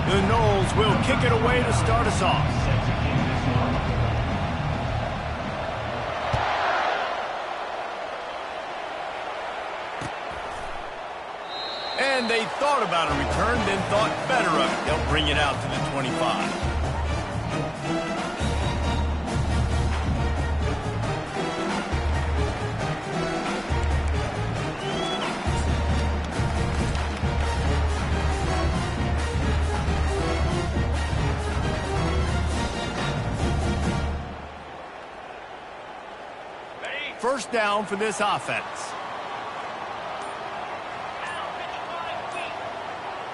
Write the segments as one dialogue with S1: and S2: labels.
S1: The Noles will kick it away to start us off. And they thought about a return, then thought better of it. They'll bring it out to the 25. First down for this offense.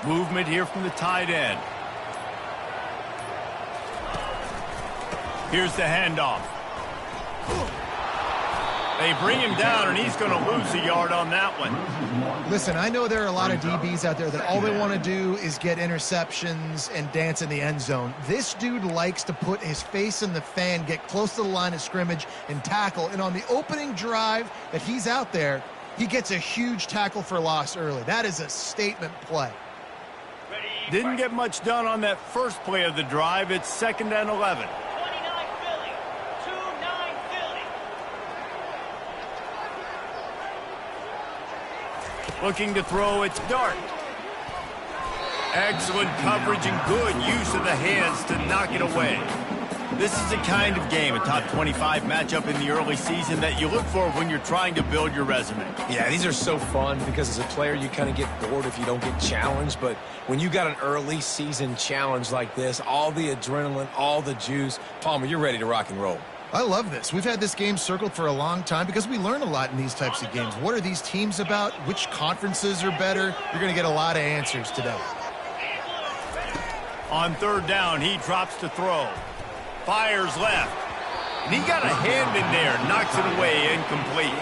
S1: Movement here from the tight end. Here's the handoff. They bring him down, and he's going to lose a yard on that one.
S2: Listen, I know there are a lot of DBs out there that all they want to do is get interceptions and dance in the end zone. This dude likes to put his face in the fan, get close to the line of scrimmage, and tackle. And on the opening drive that he's out there, he gets a huge tackle for loss early. That is a statement play.
S1: Didn't get much done on that first play of the drive. It's 2nd and 11. Looking to throw, it's Dart. Excellent coverage and good use of the hands to knock it away. This is the kind of game, a top 25 matchup in the early season, that you look for when you're trying to build your resume.
S3: Yeah, these are so fun because as a player, you kind of get bored if you don't get challenged. But when you got an early season challenge like this, all the adrenaline, all the juice, Palmer, you're ready to rock and roll.
S2: I love this. We've had this game circled for a long time because we learn a lot in these types of games. What are these teams about? Which conferences are better? You're going to get a lot of answers today.
S1: On 3rd down, he drops to throw. Fires left. And he got a hand in there, knocks it away, incomplete.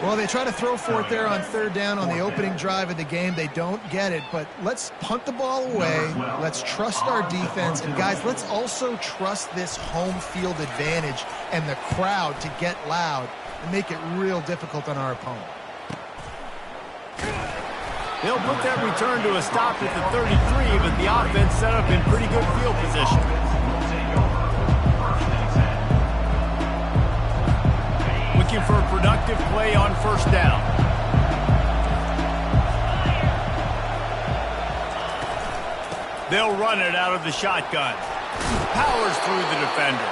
S2: Well, they try to throw for it there on 3rd down on the opening drive of the game. They don't get it, but let's punt the ball away. Let's trust our defense. And, guys, let's also trust this home field advantage and the crowd to get loud and make it real difficult on our opponent.
S1: They'll put that return to a stop at the 33, but the offense set up in pretty good field position. Looking for a productive play on 1st down. They'll run it out of the shotgun. Powers through the defender.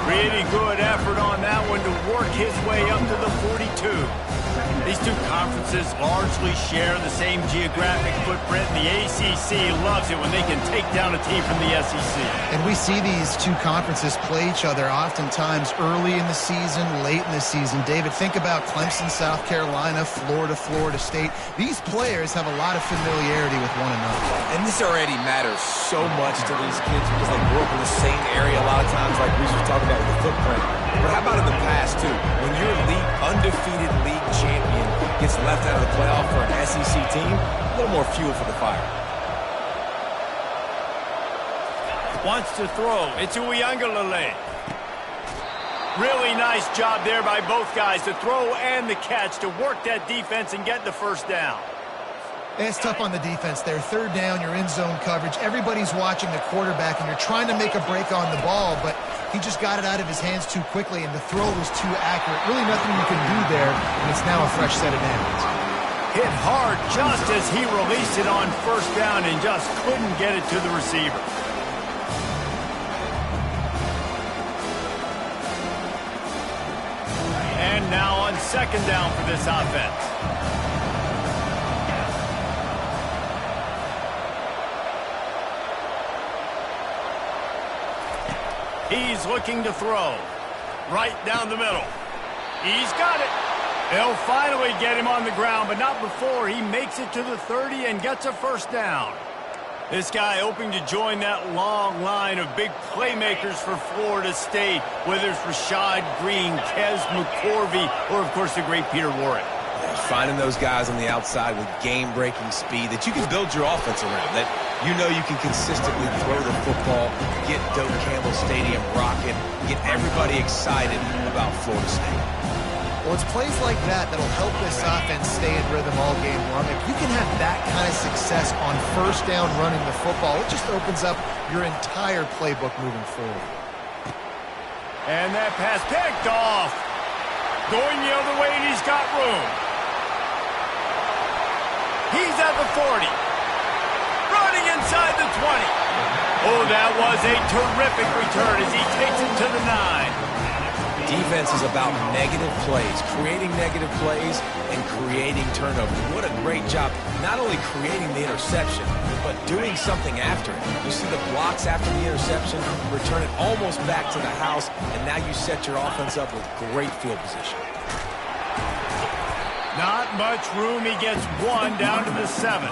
S1: Pretty good effort on that one to work his way up to the 42. These two conferences largely share the same geographic footprint. The ACC loves it when they can take down a team from the SEC.
S2: And we see these two conferences play each other oftentimes early in the season, late in the season. David, think about Clemson, South Carolina, Florida, Florida State. These players have a lot of familiarity with one another.
S3: And this already matters so much to these kids because they grew up in the same area a lot of times, like Reese was talking about with the footprint. But how about in the past, too? When your undefeated league champion gets left out of the playoff for an SEC team, a little more fuel for the fire.
S1: Wants to throw. It's Uiagalelei. Really nice job there by both guys, the throw and the catch, to work that defense and get the 1st down.
S2: It's tough on the defense there. 3rd down, you're in zone coverage. Everybody's watching the quarterback, and you're trying to make a break on the ball, but he just got it out of his hands too quickly, and the throw was too accurate. Really nothing you can do there, and it's now a fresh set of downs.
S1: Hit hard just as he released it on 1st down and just couldn't get it to the receiver. And now on 2nd down for this offense. He's looking to throw. Right down the middle. He's got it. They'll finally get him on the ground, but not before he makes it to the 30 and gets a 1st down. This guy hoping to join that long line of big playmakers for Florida State, whether it's Rashad Green, Kez McCorvey, or, of course, the great Peter Warrick.
S3: Finding those guys on the outside with game-breaking speed that you can build your offense around, that you know you can consistently throw the football, get Doak Campbell Stadium rocking, get everybody excited about Florida State.
S2: Well, it's plays like that that'll help this offense stay in rhythm all game long. If you can have that kind of success on first down running the football, it just opens up your entire playbook moving forward.
S1: And that pass picked off. Going the other way, and he's got room. He's at the 40. Running inside the 20. Oh, that was a terrific return as he takes it to the 9.
S3: Defense is about negative plays, creating negative plays and creating turnovers. What a great job, not only creating the interception, but doing something after it. You see the blocks after the interception, return it almost back to the house, and now you set your offense up with great field position.
S1: Not much room. He gets one down to the 7.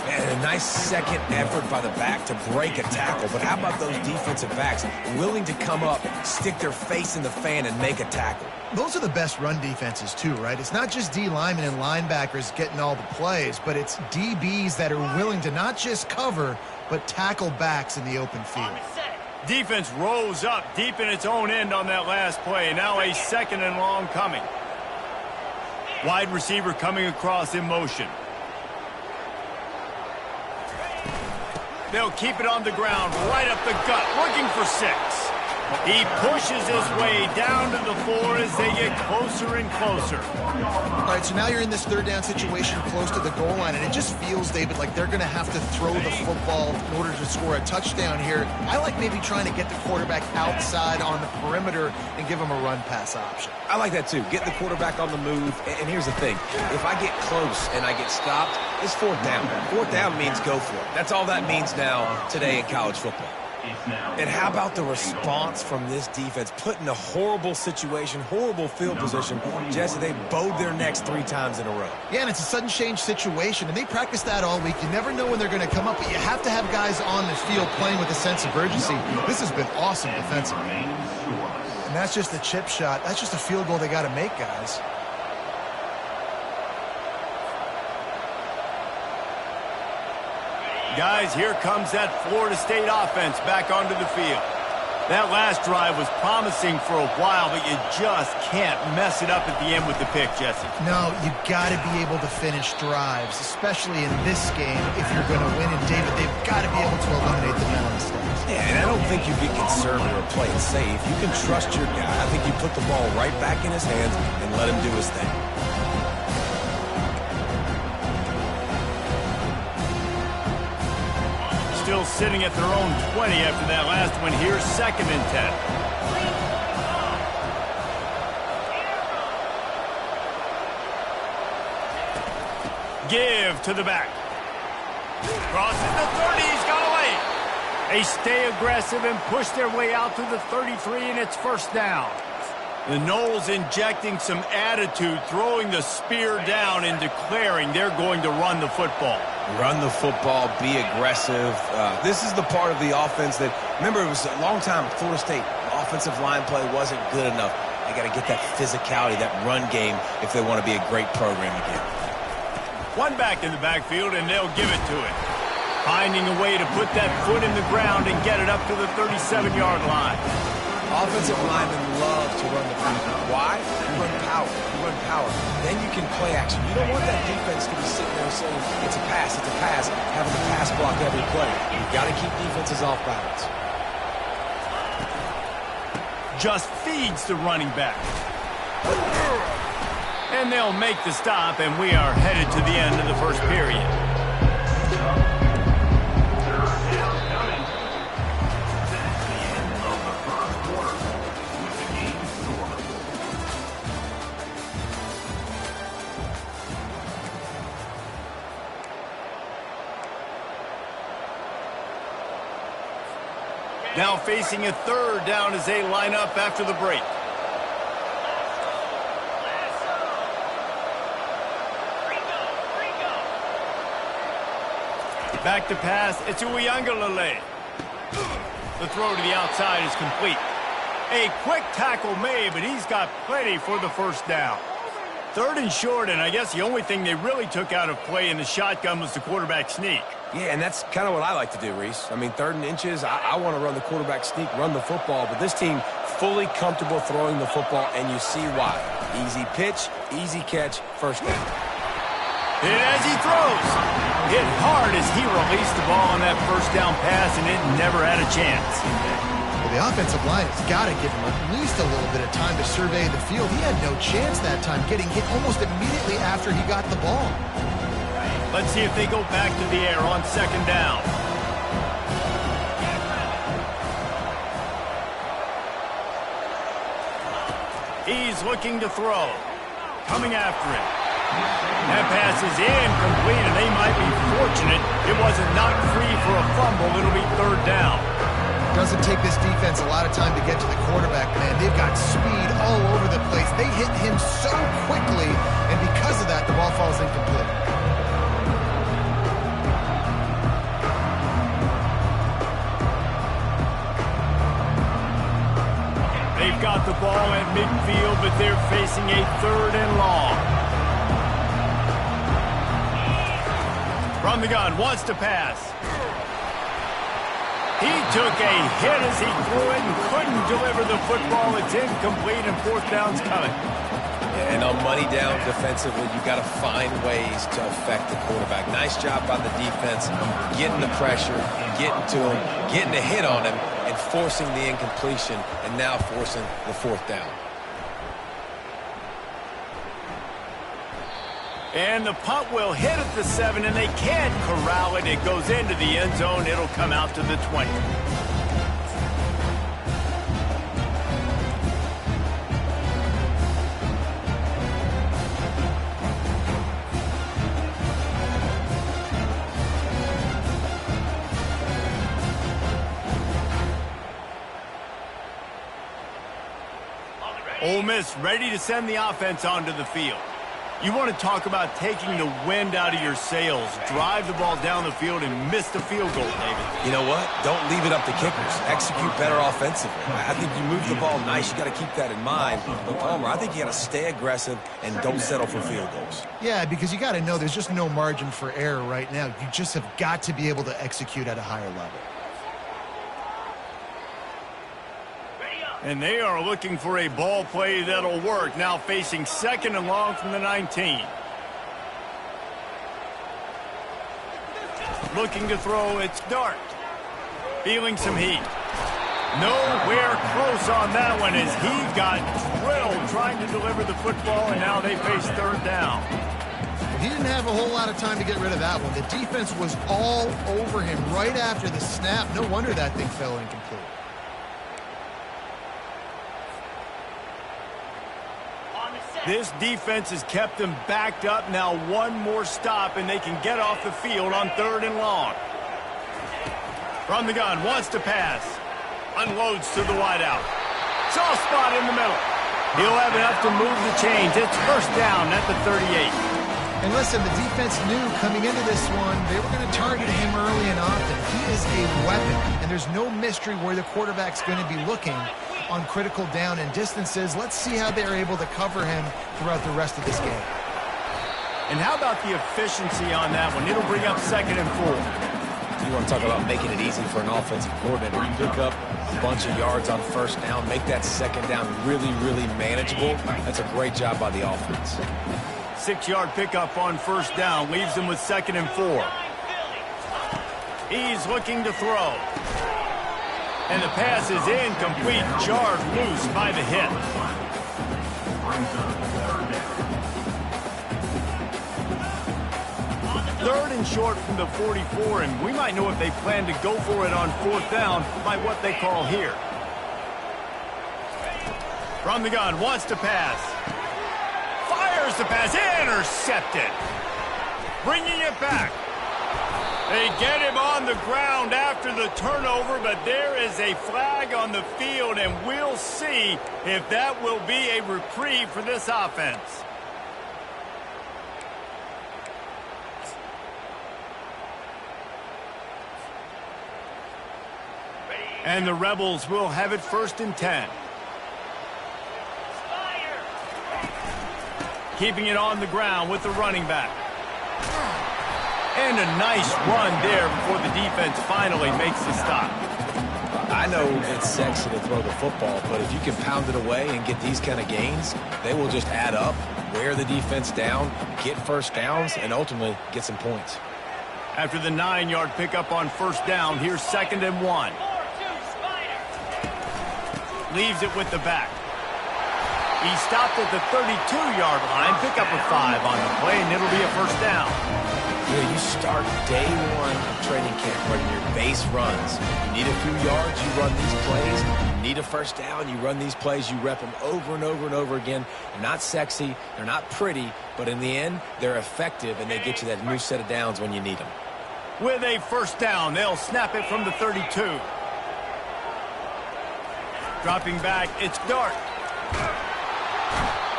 S3: And a nice second effort by the back to break a tackle. But how about those defensive backs willing to come up, stick their face in the fan, and make a tackle?
S2: Those are the best run defenses too, right? It's not just D linemen and linebackers getting all the plays, but it's DBs that are willing to not just cover, but tackle backs in the open field.
S1: Defense rose up deep in its own end on that last play. Now a 2nd and long coming. Wide receiver coming across in motion. They'll keep it on the ground, right up the gut, looking for 6. He pushes his way down to the 4 as they get closer and closer.
S2: All right, so now you're in this 3rd down situation close to the goal line, and it just feels, David, like they're going to have to throw the football in order to score a touchdown here. I like maybe trying to get the quarterback outside on the perimeter and give him a run-pass option.
S3: I like that, too. Get the quarterback on the move. And here's the thing. If I get close and I get stopped, it's 4th down. 4th down means go for it. That's all that means now today in college football. And how about the response from this defense? Put in a horrible situation, horrible field position. Jesse, they bowed their necks 3 times in a row.
S2: Yeah, and it's a sudden change situation, and they practice that all week. You never know when they're going to come up, but you have to have guys on the field playing with a sense of urgency. This has been awesome defensively. And that's just a chip shot. That's just a field goal they got to make, guys.
S1: Guys, here comes that Florida State offense back onto the field. That last drive was promising for a while, but you just can't mess it up at the end with the pick, Jesse.
S2: No, you got to be able to finish drives, especially in this game if you're going to win. And, David, they've got to be able to eliminate the mental mistakes.
S3: Yeah, and I don't think you be conservative or play it safe. You can trust your guy. I think you put the ball right back in his hands and let him do his thing.
S1: Still sitting at their own 20 after that last one. Here's 2nd and 10. Give to the back. Crosses the 30. He's got away. They stay aggressive and push their way out to the 33, and it's 1st down. The Noles injecting some attitude, throwing the spear down and declaring they're going to run the football.
S3: Run the football, be aggressive. This is the part of the offense that, remember, it was a long time, Florida State, offensive line play wasn't good enough. They got to get that physicality, that run game, if they want to be a great program again.
S1: One back in the backfield, and they'll give it to it. Finding a way to put that foot in the ground and get it up to the 37-yard line.
S3: Offensive linemen love to run the football. Why? You run power. You run power. Then you can play action. You don't want that defense to be sitting there saying, it's a pass, having to pass block every play. You've got to keep defenses off balance.
S1: Just feeds the running back. And they'll make the stop, and we are headed to the end of the 1st period. Now facing a 3rd down as they line up after the break. Back to pass. It's Uiagalelei. The throw to the outside is complete. A quick tackle made, but he's got plenty for the 1st down. 3rd and short, and I guess the only thing they really took out of play in the shotgun was the quarterback sneak.
S3: Yeah, and that's kind of what I like to do, Reese. I mean, 3rd and inches, I want to run the quarterback sneak, run the football, but this team fully comfortable throwing the football, and you see why. Easy pitch, easy catch, first down.
S1: Hit as he throws. Hit hard as he released the ball on that first down pass, and it never had a chance.
S2: Well, the offensive line has got to give him at least a little bit of time to survey the field. He had no chance that time, getting hit almost immediately after he got the ball.
S1: Let's see if they go back to the air on 2nd down. He's looking to throw. Coming after it. That pass is incomplete, and they might be fortunate it wasn't knocked free for a fumble. It'll be 3rd down.
S2: Doesn't take this defense a lot of time to get to the quarterback, man. They've got speed all over the place. They hit him so quickly, and because of that, the ball falls incomplete.
S1: They've got the ball at midfield, but they're facing a 3rd and long. From the gun, wants to pass. He took a hit as he threw it and couldn't deliver the football. It's incomplete, and 4th down's coming.
S3: And on money down defensively, you got to find ways to affect the quarterback. Nice job by the defense, getting the pressure, getting to him, getting a hit on him, and forcing the incompletion, and now forcing the 4th down.
S1: And the punt will hit at the 7, and they can't corral it. It goes into the end zone. It'll come out to the 20. Ole Miss ready to send the offense onto the field. You want to talk about taking the wind out of your sails. Drive the ball down the field and miss the field goal, David.
S3: You know what? Don't leave it up to kickers. Execute better offensively. I think you move the ball nice. You got to keep that in mind. But Palmer, I think you got to stay aggressive and don't settle for field goals.
S2: Yeah, because you got to know there's just no margin for error right now. You just have got to be able to execute at a higher level.
S1: And they are looking for a ball play that'll work. Now facing 2nd and long from the 19. Looking to throw, it's Dart. Feeling some heat. Nowhere close on that one as he got drilled trying to deliver the football, and now they face 3rd down.
S2: He didn't have a whole lot of time to get rid of that one. The defense was all over him right after the snap. No wonder that thing fell incomplete.
S1: This defense has kept them backed up. Now one more stop, and they can get off the field on 3rd and long. From the gun, wants to pass. Unloads to the wideout. Soft spot in the middle. He'll have enough to move the chains. It's 1st down at the 38.
S2: And listen, the defense knew coming into this one, they were going to target him early and often. He is a weapon, and there's no mystery where the quarterback's going to be looking on critical down and distances. Let's see how they're able to cover him throughout the rest of this game.
S1: And how about the efficiency on that one? It'll bring up 2nd and 4.
S3: You want to talk about making it easy for an offensive coordinator. You pick up a bunch of yards on 1st down, make that 2nd down really, really manageable. That's a great job by the offense.
S1: 6-yard pickup on 1st down leaves them with 2nd and 4. He's looking to throw. And the pass is incomplete, jarred loose by the hit. Third and short from the 44, and we might know if they plan to go for it on 4th down by what they call here. From the gun, wants to pass. Fires the pass, intercepted. Bringing it back. They get him on the ground after the turnover, but there is a flag on the field, and we'll see if that will be a reprieve for this offense. And the Rebels will have it 1st and 10. Keeping it on the ground with the running back. And a nice run there before the defense finally makes the stop.
S3: I know it's sexy to throw the football, but if you can pound it away and get these kind of gains, they will just add up, wear the defense down, get first downs, and ultimately get some points.
S1: After the 9-yard pickup on first down, here's 2nd and 1. Leaves it with the back. He stopped at the 32-yard line, pick up a 5 on the play, and it'll be a first down.
S3: Yeah, you start day one of training camp running your base runs. You need a few yards, you run these plays. You need a first down, you run these plays. You rep them over and over and over again. They're not sexy, they're not pretty, but in the end, they're effective, and they get you that new set of downs when you need them.
S1: With a first down, they'll snap it from the 32. Dropping back, it's Dart.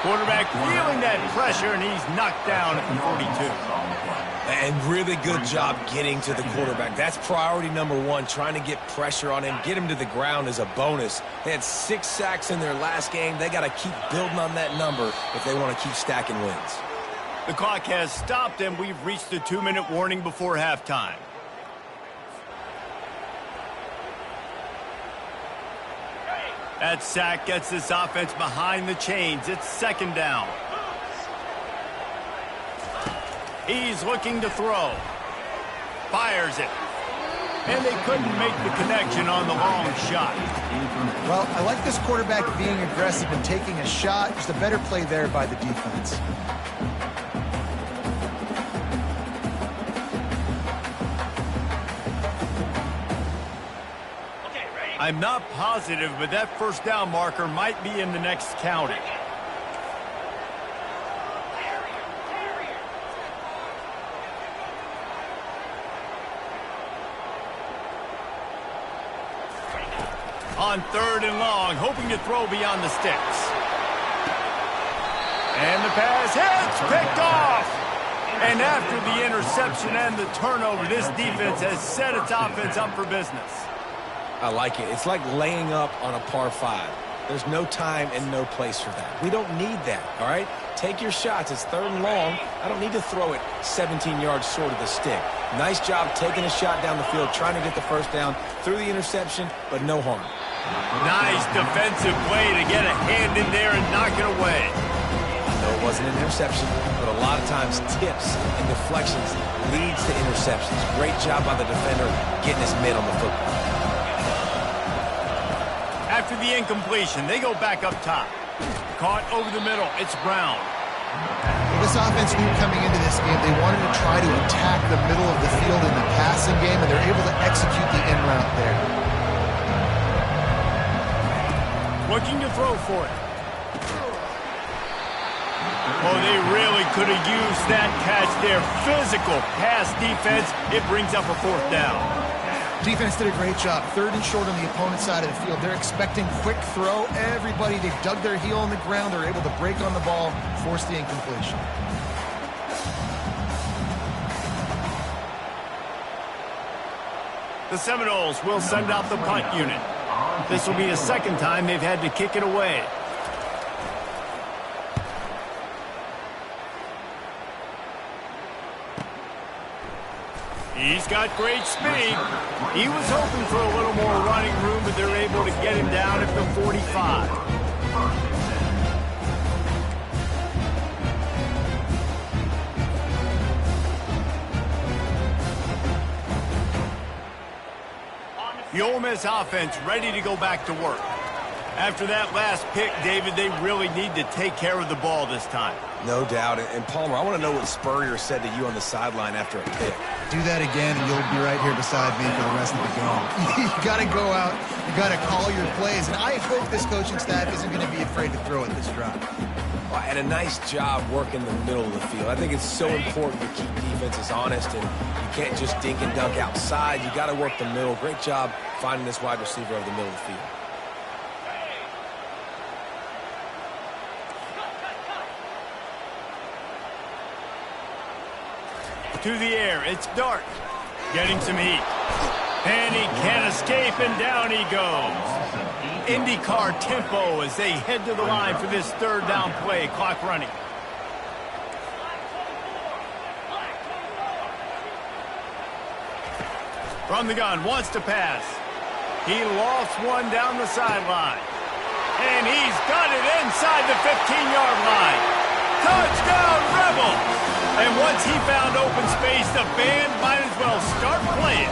S1: Quarterback feeling that pressure, and he's knocked down at the 42.
S3: And really good job getting to the quarterback. That's priority number 1, trying to get pressure on him. Get him to the ground is a bonus. They had 6 sacks in their last game. They got to keep building on that number if they want to keep stacking wins.
S1: The clock has stopped, and we've reached the 2-minute warning before halftime. That sack gets this offense behind the chains. It's 2nd down. He's looking to throw. Fires it. And they couldn't make the connection on the long shot.
S2: Well, I like this quarterback being aggressive and taking a shot. Just a better play there by the defense.
S1: I'm not positive, but that first down marker might be in the next counting. On 3rd and long, hoping to throw beyond the sticks. And the pass hits, picked off. And after the interception and the turnover, this defense has set its offense up for business.
S3: I like it. It's like laying up on a par 5. There's no time and no place for that. We don't need that, all right? Take your shots. It's 3rd and long. I don't need to throw it 17 yards short of the stick. Nice job taking a shot down the field, trying to get the first down through the interception, but no harm.
S1: Nice defensive play to get a hand in there and knock it away.
S3: I know it wasn't an interception, but a lot of times tips and deflections leads to interceptions. Great job by the defender getting his mid on the football.
S1: After the incompletion, they go back up top. Caught over the middle. It's Brown.
S2: Well, this offense knew coming into this game they wanted to try to attack the middle of the field in the passing game, and they're able to execute the in route there.
S1: Looking to throw for it. Oh, they really could have used that catch there. Physical pass defense. It brings up a 4th down.
S2: Defense did a great job. 3rd and short on the opponent's side of the field. They're expecting quick throw. Everybody, they've dug their heel on the ground. They're able to break on the ball, force the incompletion.
S1: The Seminoles will send out the punt unit. This will be the 2nd time they've had to kick it away. He's got great speed. He was hoping for a little more running room, but they're able to get him down at the 45. The Ole Miss offense ready to go back to work. After that last pick, David, they really need to take care of the ball this time.
S3: No doubt. And Palmer, I want to know what Spurrier said to you on the sideline after a pick.
S2: Do that again, and you'll be right here beside me for the rest of the game. You got to go out. You got to call your plays. And I hope this coaching staff isn't going to be afraid to throw at this drive.
S3: Well, and a nice job working the middle of the field. I think it's so important to keep defenses honest, and you can't just dink and dunk outside. You got to work the middle. Great job finding this wide receiver over the middle of the field.
S1: To the air, it's Dart. Getting some heat. And he can't escape, and down he goes. IndyCar tempo as they head to the line for this 3rd down play. Clock running. From the gun, wants to pass. He lost one down the sideline. And he's got it inside the 15-yard line. Touchdown, Rebels! And once he found open space, the band might as well start playing.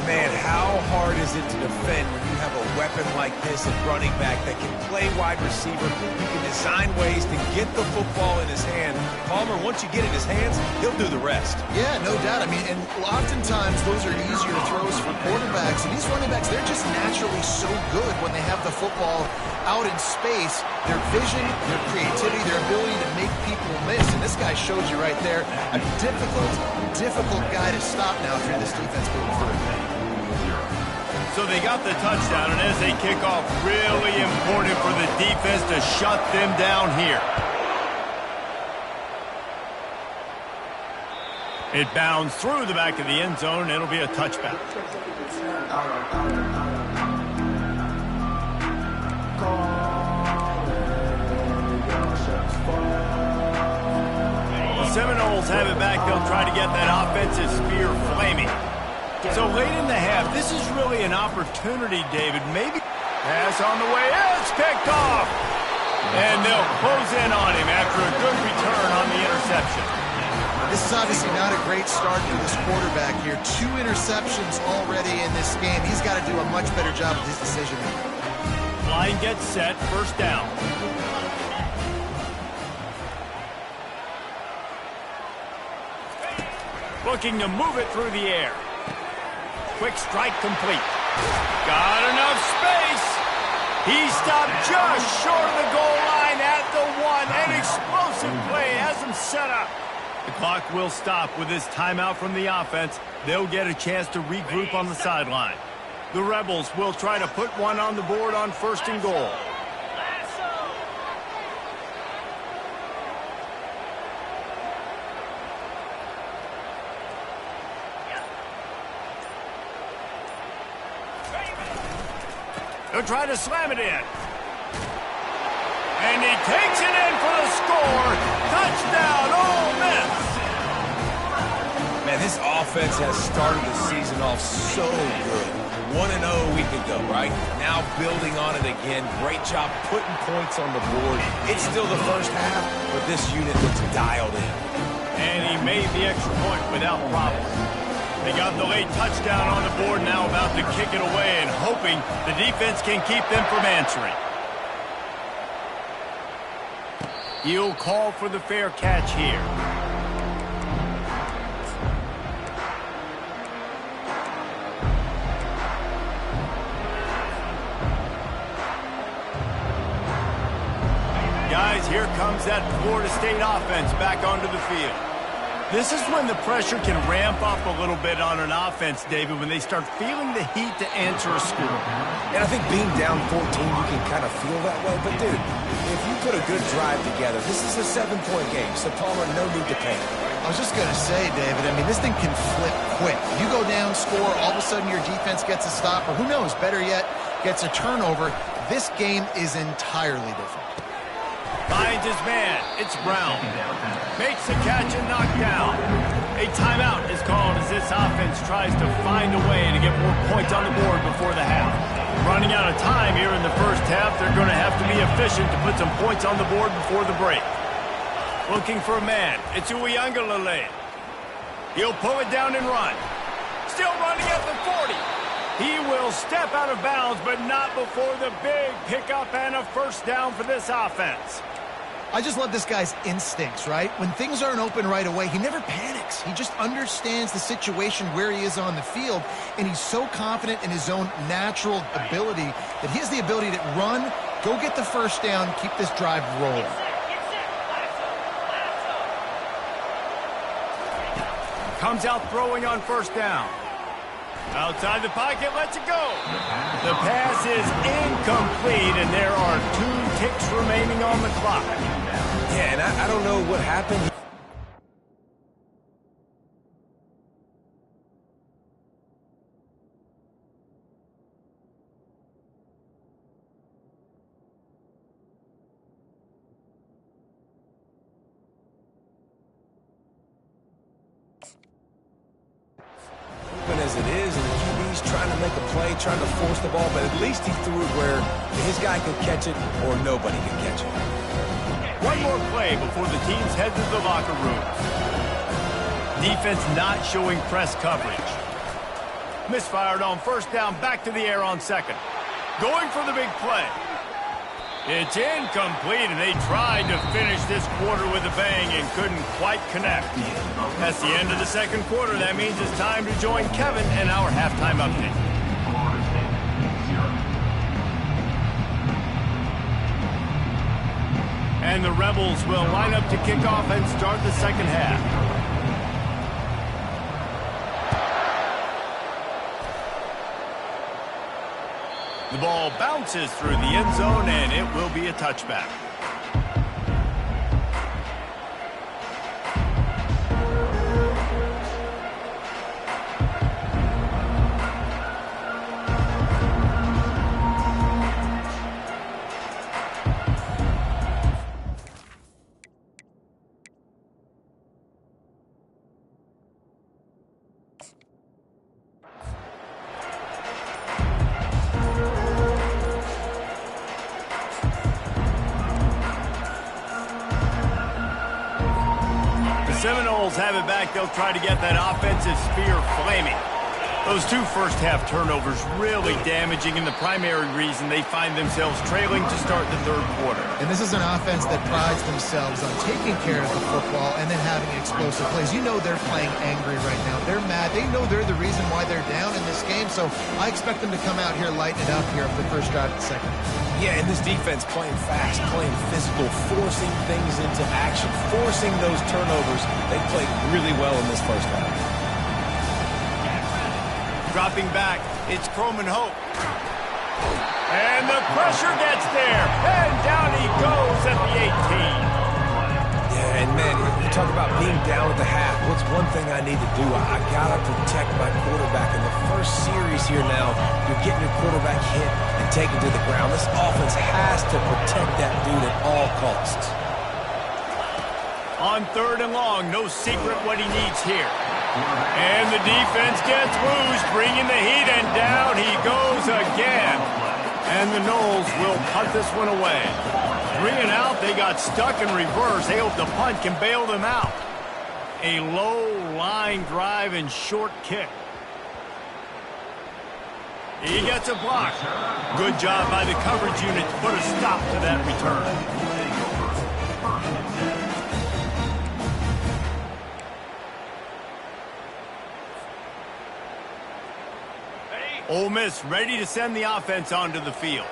S3: Man, how hard is it to defend when you have a weapon like this at running back that can play wide receiver, who can design ways to get the football in his hand? Palmer, once you get it in his hands, he'll do the rest.
S2: Yeah, no doubt. I mean, and oftentimes those are easier throws for quarterbacks. And these running backs, they're just naturally so good when they have the football out in space. Their vision, their creativity, their ability to make people miss. And this guy shows you right there a difficult guy to stop now if you're this defense moving forward.
S1: So they got the touchdown, and as they kick off, really important for the defense to shut them down here. It bounds through the back of the end zone, and it'll be a touchback. The Seminoles have it back. They'll try to get that offensive spear flaming. So late in the half, this is really an opportunity, David. Maybe pass on the way. It's picked off. And they'll close in on him after a good return on the interception.
S2: This is obviously not a great start for this quarterback here. 2 interceptions already in this game. He's got to do a much better job with his decision making.
S1: Line gets set, first down. Looking to move it through the air. Quick strike complete. Got enough space. He stopped just short of the goal line at the 1. An explosive play has him set up. The clock will stop with this timeout from the offense. They'll get a chance to regroup on the sideline. The Rebels will try to put one on the board on 1st and goal. They'll try to slam it in. And he takes it in for the score. Touchdown, Ole Miss.
S3: Man, this offense has started the season off so good. 1-0 a week ago, right? Now building on it again. Great job putting points on the board. It's still the first half, but this unit looks dialed in.
S1: And he made the extra point without problem. They got the late touchdown on the board, now about to kick it away and hoping the defense can keep them from answering. He'll call for the fair catch here. Guys, here comes that Florida State offense back onto the field. This is when the pressure can ramp up a little bit on an offense, David, when they start feeling the heat to answer a score.
S3: And I think being down 14, you can kind of feel that way. But, dude, if you put a good drive together, this is a 7-point game, so Palmer, no need to panic.
S2: I was just going to say, David, I mean, this thing can flip quick. You go down, score, all of a sudden your defense gets a stop, or who knows, better yet, gets a turnover. This game is entirely different.
S1: Finds his man. It's Brown. Makes the catch and knocked down. A timeout is called as this offense tries to find a way to get more points on the board before the half. Running out of time here in the first half, they're going to have to be efficient to put some points on the board before the break. Looking for a man. It's Uiagalelei. He'll pull it down and run. Still running at the 40. He will step out of bounds, but not before the big pickup and a first down for this offense.
S2: I just love this guy's instincts, right? When things aren't open right away, he never panics. He just understands the situation where he is on the field, and he's so confident in his own natural ability that he has the ability to run, go get the first down, keep this drive rolling.
S1: Comes out throwing on first down. Outside the pocket, lets it go. The pass is incomplete, and there are 2 ticks remaining on the clock.
S3: Yeah, and I don't know what happened. as it is, and the QB's trying to make a play, trying to force the ball, but at least he threw it where his guy could catch it or nobody could catch it.
S1: One more play before the teams head to the locker rooms. Defense not showing press coverage. Misfired on first down, back to the air on second. Going for the big play. It's incomplete, and they tried to finish this quarter with a bang and couldn't quite connect. That's the end of the second quarter. That means it's time to join Kevin in our halftime update. And the Rebels will line up to kick off and start the second half. The ball bounces through the end zone, and it will be a touchback. Seminoles have it back. They'll try to get that offensive spear flaming. Those two first-half turnovers really damaging, and the primary reason they find themselves trailing to start the third quarter.
S2: And this is an offense that prides themselves on taking care of the football and then having explosive plays. You know they're playing angry right now. They're mad. They know they're the reason why they're down in this game, so I expect them to come out here, lighten it up here for the first drive of the second.
S3: Yeah, and this defense playing fast, playing physical, forcing things into action, forcing those turnovers. They played really well in this first half.
S1: Dropping back, it's Croman Hope. And the pressure gets there, and down he goes at the 18.
S3: Yeah, and man, you talk about being down at the half. What's one thing I need to do? I gotta protect my quarterback. In the first series here now, you're getting your quarterback hit and taken to the ground. This offense has to protect that dude at all costs.
S1: On third and long, no secret what he needs here. And the defense gets loose, bringing the heat, and down he goes again. And the Noles will punt this one away. 3 and out, they got stuck in reverse. They hope the punt can bail them out. A low line drive and short kick. He gets a block. Good job by the coverage unit to put a stop to that return. Ole Miss ready to send the offense onto the field.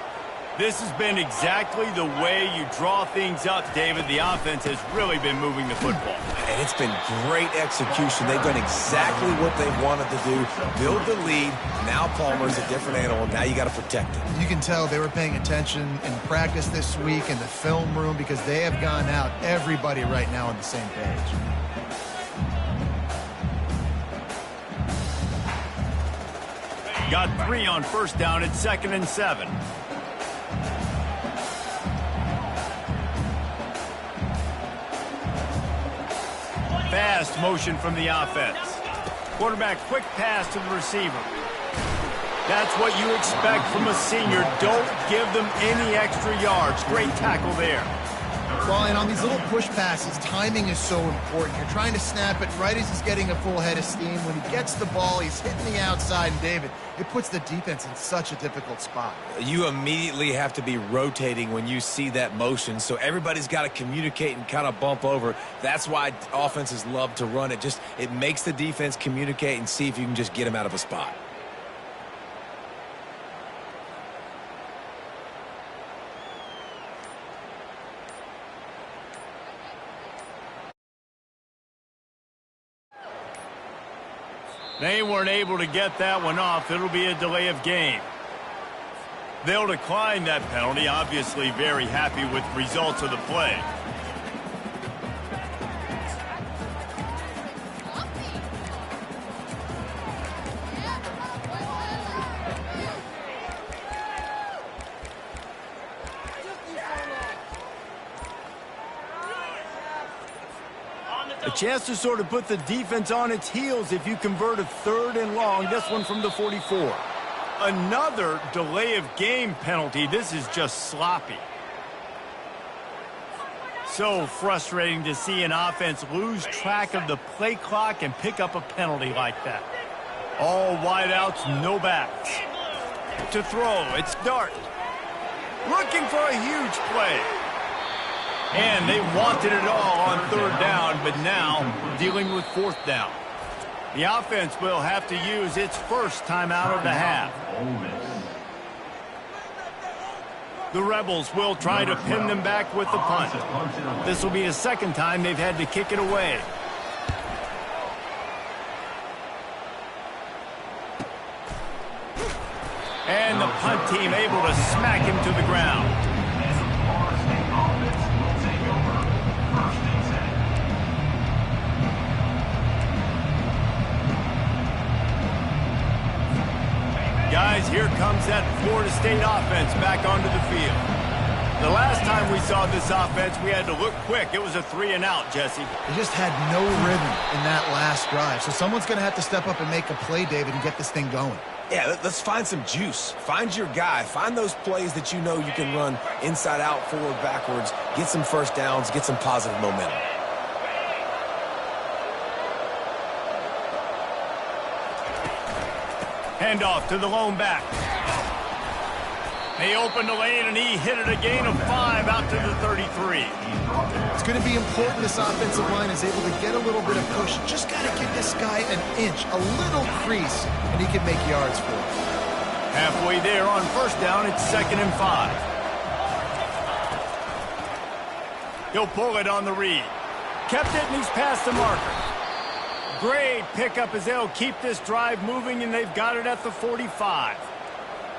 S1: This has been exactly the way you draw things up, David. The offense has really been moving the football.
S3: And it's been great execution. They've done exactly what they wanted to do. Build the lead. Now Palmer's a different animal. Now you got to protect it.
S2: You can tell they were paying attention in practice this week in the film room because they have gone out, everybody right now on the same page.
S1: Got 3 on first down at 2nd and 7. Fast motion from the offense. Quarterback quick pass to the receiver. That's what you expect from a senior. Don't give them any extra yards. Great tackle there.
S2: Well, and on these little push passes, timing is so important. You're trying to snap it right as he's getting a full head of steam. When he gets the ball, he's hitting the outside, and David, it puts the defense in such a difficult spot.
S3: You immediately have to be rotating when you see that motion, so everybody's got to communicate and kind of bump over. That's why offenses love to run it. It makes the defense communicate and see if you can just get them out of a spot.
S1: They weren't able to get that one off. It'll be a delay of game. They'll decline that penalty, obviously very happy with the results of the play. chance to sort of put the defense on its heels if you convert a 3rd and long, this one from the 44. Another delay of game penalty. This is just sloppy. So frustrating to see an offense lose track of the play clock and pick up a penalty like that. All wideouts, no backs. To throw, it's Dart. Looking for a huge play. And they wanted it all on 3rd down, but now dealing with 4th down. The offense will have to use its first timeout of the half. The Rebels will try to pin them back with the punt. This will be the 2nd time they've had to kick it away. And the punt team able to smack him to the ground. Guys, here comes that Florida State offense back onto the field. The last time we saw this offense, we had to look quick. It was a 3-and-out, Jesse.
S2: They just had no rhythm in that last drive. So someone's going to have to step up and make a play, David, and get this thing going.
S3: Yeah, let's find some juice. Find your guy. Find those plays that you know you can run inside out, forward, backwards. Get some first downs. Get some positive momentum.
S1: Handoff to the lone back. They opened the lane, and he hit it a gain of 5 out to the 33.
S2: It's going to be important this offensive line is able to get a little bit of push. Just got to give this guy an inch, a little crease, and he can make yards for it.
S1: Halfway there on 1st down, it's 2nd and 5. He'll pull it on the read. Kept it, and he's past the marker. Great pickup as they'll keep this drive moving, and they've got it at the 45.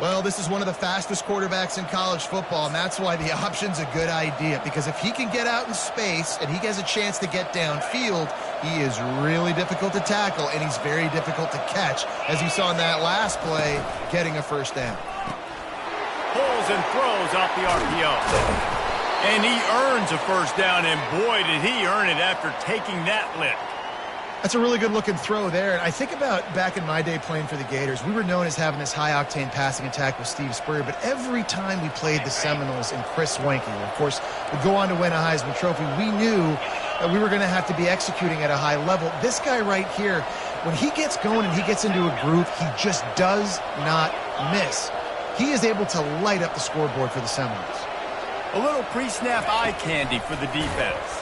S2: Well, this is one of the fastest quarterbacks in college football, and that's why the option's a good idea, because if he can get out in space and he has a chance to get downfield, he is really difficult to tackle, and he's very difficult to catch, as you saw in that last play, getting a 1st down.
S1: Pulls and throws off the RPO. And he earns a 1st down, and boy, did he earn it after taking that lift.
S2: That's a really good-looking throw there. I think about back in my day playing for the Gators, we were known as having this high-octane passing attack with Steve Spurrier, but every time we played the Seminoles and Chris Wenke, who, of course, would go on to win a Heisman Trophy, we knew that we were going to have to be executing at a high level. This guy right here, when he gets going and he gets into a groove, he just does not miss. He is able to light up the scoreboard for the Seminoles.
S1: A little pre-snap eye candy for the defense.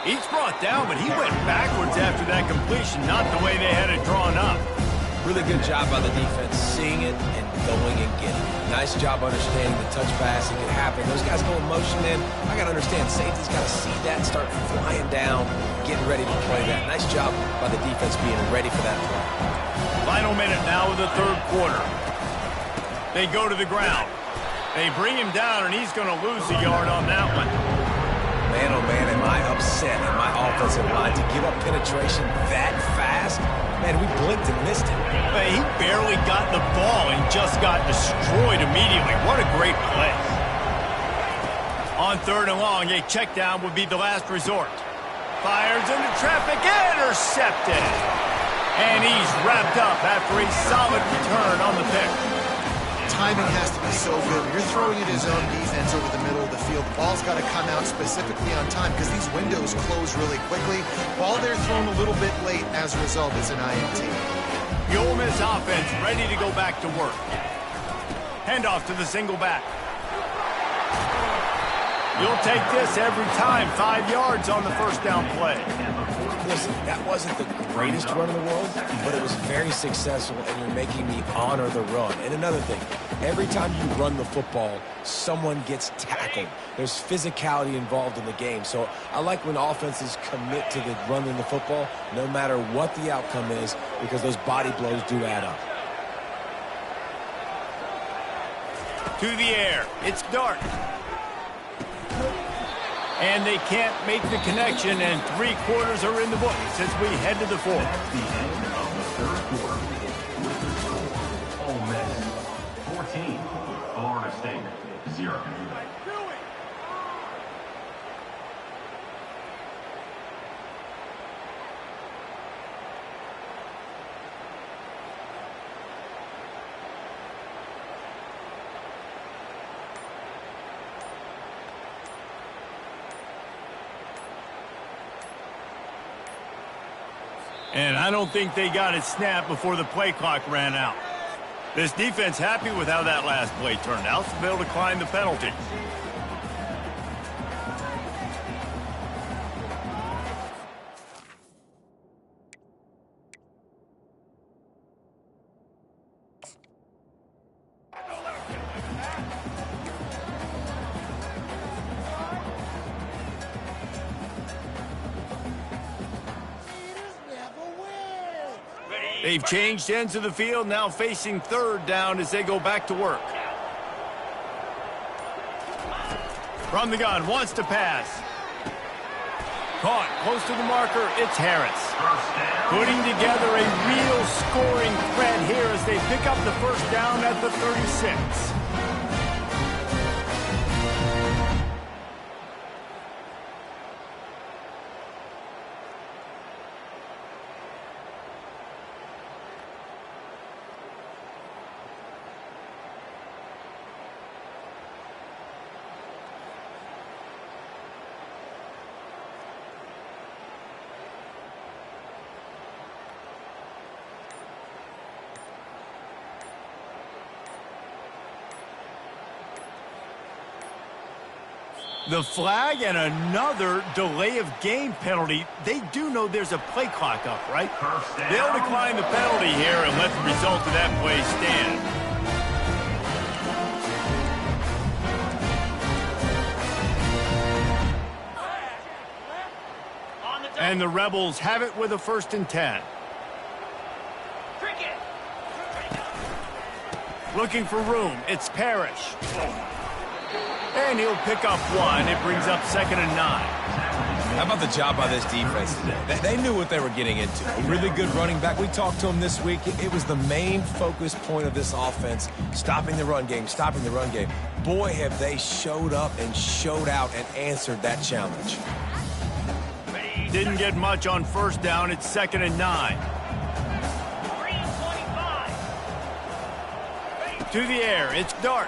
S1: He's brought down, but he went backwards after that completion, not the way they had it drawn up.
S3: Really good job by the defense, seeing it and going and getting it. Nice job understanding the touch pass. It can happen. Those guys go in motion, man. I got to understand, safety's got to see that, start flying down, getting ready to play that. Nice job by the defense being ready for that play.
S1: Final minute now of the 3rd quarter. They go to the ground. They bring him down, and he's going to lose a yard on that one.
S3: Man, oh man, am I upset in my offensive line to give up penetration that fast? Man, we blinked and missed it.
S1: But he barely got the ball and just got destroyed immediately. What a great play. On 3rd and long, a check down would be the last resort. Fires into traffic, intercepted. And he's wrapped up after a solid return on the pick.
S2: Timing has to be so good. When you're throwing at his own defense over the middle of the field, the ball's got to come out specifically on time because these windows close really quickly. Ball there thrown a little bit late. As a result, it's an INT.
S1: The Ole Miss offense ready to go back to work. Handoff to the single back. You'll take this every time. 5 yards on the 1st down play.
S3: Listen, that wasn't the greatest run in the world, but it was very successful, and you're making me honor the run. And another thing, every time you run the football, someone gets tackled. There's physicality involved in the game. So I like when offenses commit to the running the football, no matter what the outcome is, because those body blows do add up.
S1: To the air, it's Dart. And they can't make the connection, and 3 quarters are in the books as we head to the 4th.
S4: The end of the 3rd quarter. Ole Miss 14, Florida State 0.
S1: And I don't think they got it snapped before the play clock ran out. This defense happy with how that last play turned out, so they'll decline the penalty. They've changed ends of the field, now facing third down as they go back to work. From the gun, wants to pass. Caught, close to the marker, it's Harris. Putting together a real scoring threat here as they pick up the first down at the 36. The flag and another delay of game penalty. They do know there's a play clock up, right? They'll decline the penalty here and let the result of that play stand. And the Rebels have it with a 1st and 10. Looking for room. It's Parrish. And he'll pick up one. It brings up 2nd and 9.
S3: How about the job by this defense today? They knew what they were getting into. A really good running back. We talked to him this week. It was the main focus point of this offense, stopping the run game, stopping the run game. Boy, have they showed up and showed out and answered that challenge.
S1: Didn't get much on 1st down. It's 2nd and 9. To the air. It's Dart.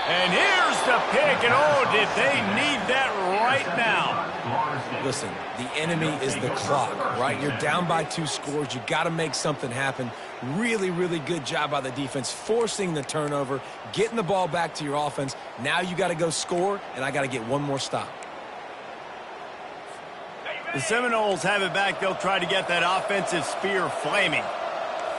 S1: And here's the pick, and oh, did they need that right now.
S3: Listen, the enemy is the clock, right? You're down by 2 scores. You got to make something happen. Really, really good job by the defense, forcing the turnover, getting the ball back to your offense. Now you got to go score, and I got to get one more stop.
S1: The Seminoles have it back. They'll try to get that offensive spear flaming.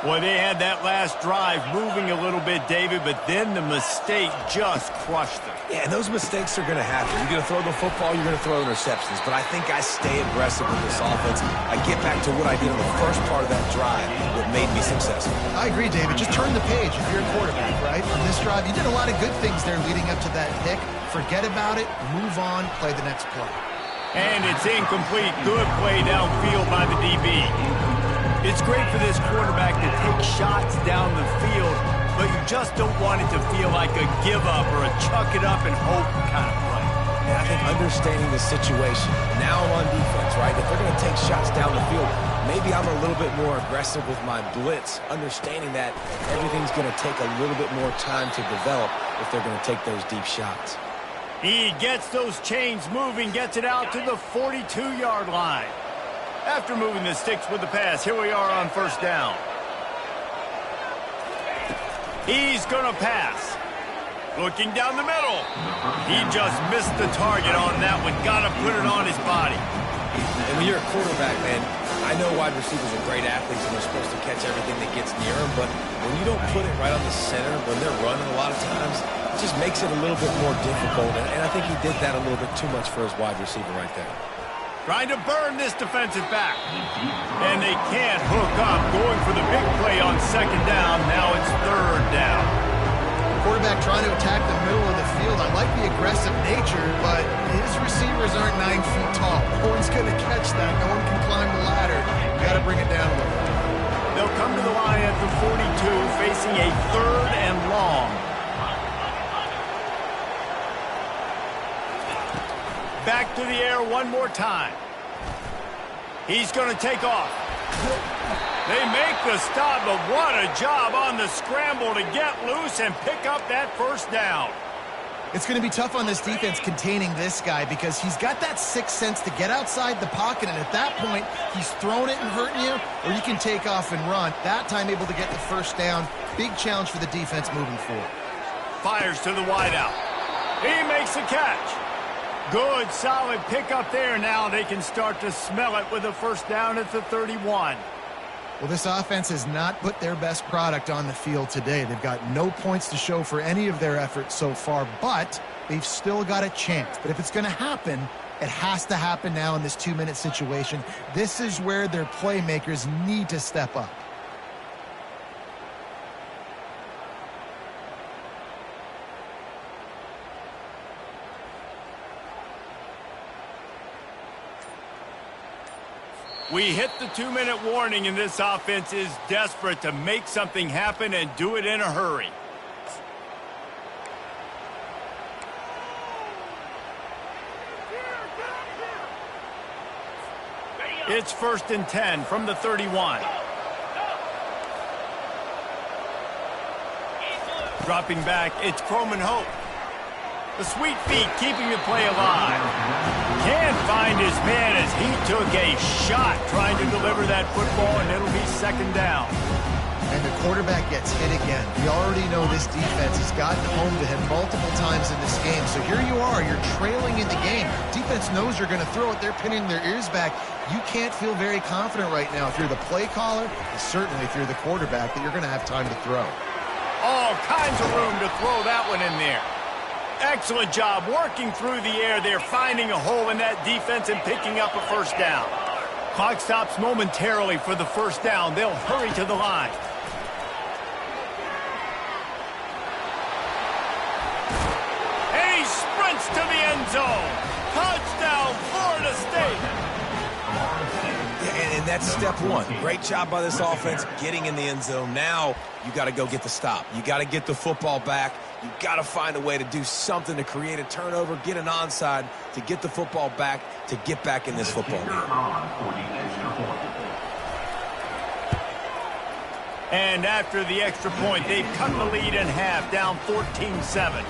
S1: Well, they had that last drive moving a little bit, David, but then the mistake just crushed them.
S3: Yeah, and those mistakes are going to happen. You're going to throw the football, you're going to throw interceptions. But I think I stay aggressive with this offense. I get back to what I did on the first part of that drive that made me successful.
S2: I agree, David. Just turn the page if you're a quarterback, right? On this drive, you did a lot of good things there leading up to that pick. Forget about it, move on, play the next play.
S1: And it's incomplete. Good play downfield by the DB. It's great for this quarterback to take shots down the field, but you just don't want it to feel like a give-up or a chuck-it-up and hope kind of play.
S3: And I think understanding the situation, now I'm on defense, right? If they're going to take shots down the field, maybe I'm a little bit more aggressive with my blitz, understanding that everything's going to take a little bit more time to develop if they're going to take those deep shots.
S1: He gets those chains moving, gets it out to the 42-yard line. After moving the sticks with the pass, here we are on 1st down. He's going to pass. Looking down the middle. He just missed the target on that one. Got to put it on his body.
S3: And when you're a quarterback, man, I know wide receivers are great athletes and they're supposed to catch everything that gets near them, but when you don't put it right on the center, when they're running a lot of times, it just makes it a little bit more difficult. And I think he did that a little bit too much for his wide receiver right there.
S1: Trying to burn this defensive back. And they can't hook up. Going for the big play on 2nd down. Now it's 3rd down.
S2: Quarterback trying to attack the middle of the field. I like the aggressive nature, but his receivers aren't 9 feet tall. No one's going to catch that. No one can climb the ladder. You got to bring it down a little.
S1: They'll come to the line at the 42, facing a 3rd and long. Back to the air one more time. He's going to take off. They make the stop, but what a job on the scramble to get loose and pick up that 1st down.
S2: It's going to be tough on this defense containing this guy because he's got that sixth sense to get outside the pocket, and at that point, he's throwing it and hurting you, or you can take off and run. That time able to get the first down. Big challenge for the defense moving forward.
S1: Fires to the wideout. He makes the catch. Good, solid pickup there. Now they can start to smell it with a first down at the 31.
S2: Well, this offense has not put their best product on the field today. They've got no points to show for any of their efforts so far, but they've still got a chance. But if it's going to happen, it has to happen now in this 2-minute situation. This is where their playmakers need to step up.
S1: We hit the 2-minute warning, and this offense is desperate to make something happen and do it in a hurry. It's 1st and 10 from the 31. Dropping back, it's Croman Hope. The sweet feet keeping the play alive. Can't find his man as he took a shot trying to deliver that football, and it'll be 2nd down.
S2: And the quarterback gets hit again. We already know this defense has gotten home to him multiple times in this game. So here you are, you're trailing in the game. Defense knows you're going to throw it. They're pinning their ears back. You can't feel very confident right now if you're the play caller, and certainly if you're the quarterback, that you're going to have time to throw.
S1: All kinds of room to throw that one in there. Excellent job working through the air there, finding a hole in that defense and picking up a first down. Clock stops momentarily for the first down. They'll hurry to the line. And he sprints to the end zone. Touchdown, Florida State.
S3: And that's step one. Great job by this offense getting in the end zone. Now you got to go get the stop. You got to get the football back. You got to find a way to do something to create a turnover, get an onside, to get the football back, to get back in this football game.
S1: And after the extra point, they've cut the lead in half, down 14-7.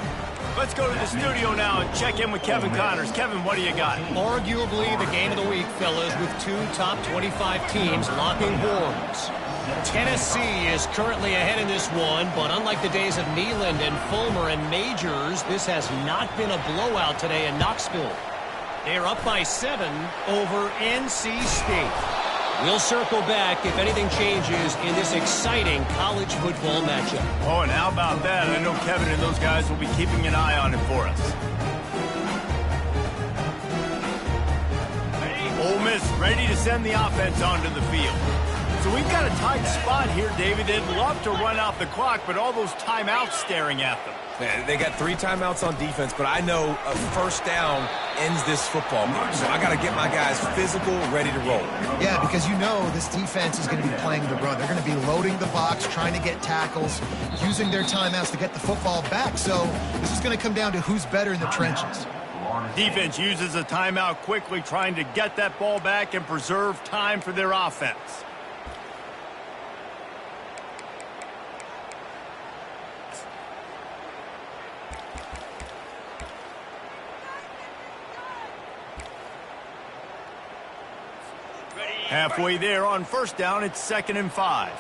S1: Let's go to the studio now and check in with Kevin Connors. Kevin, what do you got?
S5: Arguably the game of the week, fellas, with 2 top 25 teams locking horns. Tennessee is currently ahead in this one, but unlike the days of Neyland and Fulmer and Majors, this has not been a blowout today in Knoxville. They're up by 7 over NC State. We'll circle back if anything changes in this exciting college football matchup.
S1: Oh, and how about that? I know Kevin and those guys will be keeping an eye on it for us. Ole Miss ready to send the offense onto the field. So we've got a tight spot here, David. They'd love to run out the clock, but all those timeouts staring at them.
S3: They got 3 timeouts on defense, but I know a first down ends this football game. So I got to get my guys physical, ready to roll.
S2: Yeah, because you know this defense is going to be playing the run. They're going to be loading the box, trying to get tackles, using their timeouts to get the football back. So this is going to come down to who's better in the trenches.
S1: Defense uses a timeout quickly, trying to get that ball back and preserve time for their offense. Halfway there on first down, it's 2nd and 5.